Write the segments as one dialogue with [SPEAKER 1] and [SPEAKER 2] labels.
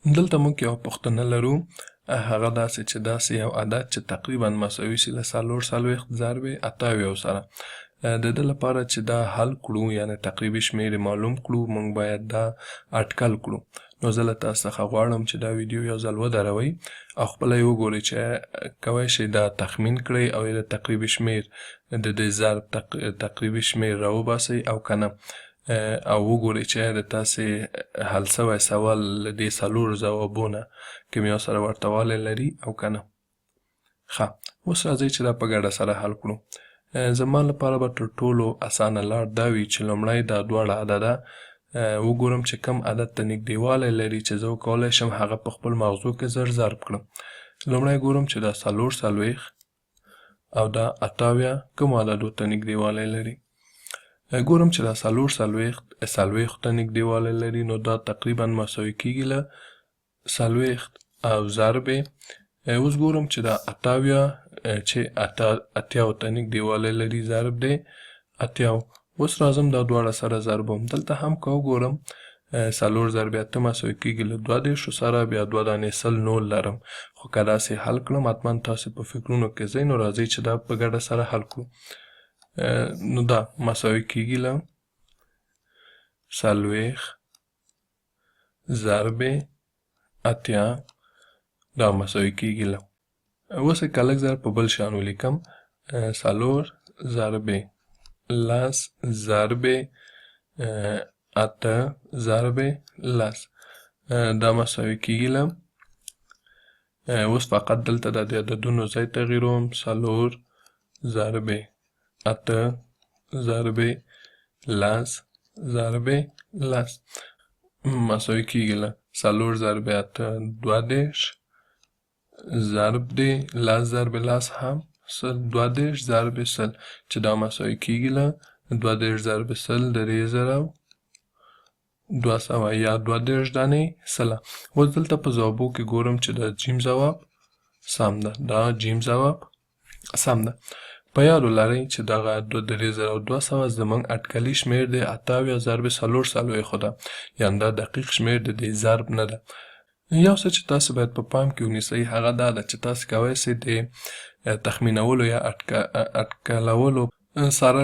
[SPEAKER 1] دلته موږ یوه پوښتنه لرو، هغه داسې چې داسې یو عدد چې تقریباً مساوي سي له ۴۴ ضرب ۷۷ سره. د ده لپاره چې دا حل کړو یعنې تقریبي شمېر یې معلوم کړو موږ باید دا اټکل کړو. نو زه له تاسو څخه غواړم چې دا ویډیو یو ځل ودروئ او خپله یې وګورئ چې کوی شئ دا تخمین کړئ او یا د تقریبي شمېر د دې ضرب تقریبي شمېر راوباسئ او که نه او وګورئ چې د تاسې حل سوی سوال له دې 4 ځوابونه کوم یو سره ورته والی لري او که نه. ښه، اوس راځئ چې دا په ګډه سره حل کړو. زما لپاره به تر ټولو اسانه لار دا وي چې لومړی دا دواړه عدده وګورم چې کم عدد ته نږدېوالی لري چې زه وکولی شم هغه په خپل مغزو کې ضرب کړم. لومړی ګورم چې دا ۴ او دا 78 کومو عددو ته نږدېوالی لري. ګورم چې دا ۴ ته نږدېوالی لري نو دا تقریباً مساوي کیږي له ۴ او ضرب یې. اوس ګورم چې دا 78 چې 80 ته نږدېوالی لري ضرب دی 80. اوس راځم دا دواړه سره ضربوم. دلته هم که وګورم 4 ضرب 8 مساوي کیږي له 32 سره بیا 2 دانې 100 لرم. خو که داسې حل کړم حتما تاسې په فکرونو کې ځئ نو راځئ چې دا په ګډه سره حل کړو. نو دا مساوي کیږي له 40 ضرب 80 دا مساوي کیږي له. اوس یې که لږ ځل په بل شان ولیکم 4 ضرب 10 ضرب 8 ضرب 10 دا مساوي کیږي له. اوس فقط دلته د عددونو ځای تغییروم 4 ضرب 8 ضرب 10 ضرب 10 مساوي کیږي له 4 ضرب 8 22 ضرب دی 10 ضرب 10 هم 22 ضرب 100 چې دا مساوي کیږي له 22 ضرب 100 3200 یا 22 دانې 100. اوس دلته په ځوابو کې ګورم چې دا جیم ځواب سم ده. دا جیم ځواب سم ده. په یاد ولرئ چې دغه 3200 زموږ اټکلي شمېر دی 78 ضرب 4 ده یعنې دا دقیق شمېر د دې ضرب نه ده. یو څه چې تاسو باید په پام کې ونیسئ هغه دا ده چې تاسو کوی شئ د تخمینولو یا اټکلولو سره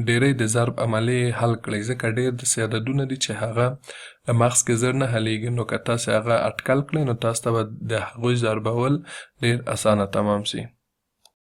[SPEAKER 1] ډېری د ضرب عملې حل کړئ ځکه ډېر داسې عددونه دي چې هغه مغز کې زر نه حلیږي. نو که تاسې هغه اټکل کړئ نو تاسو ته به د هغوی ضربول ډېر اسانه تمام سي.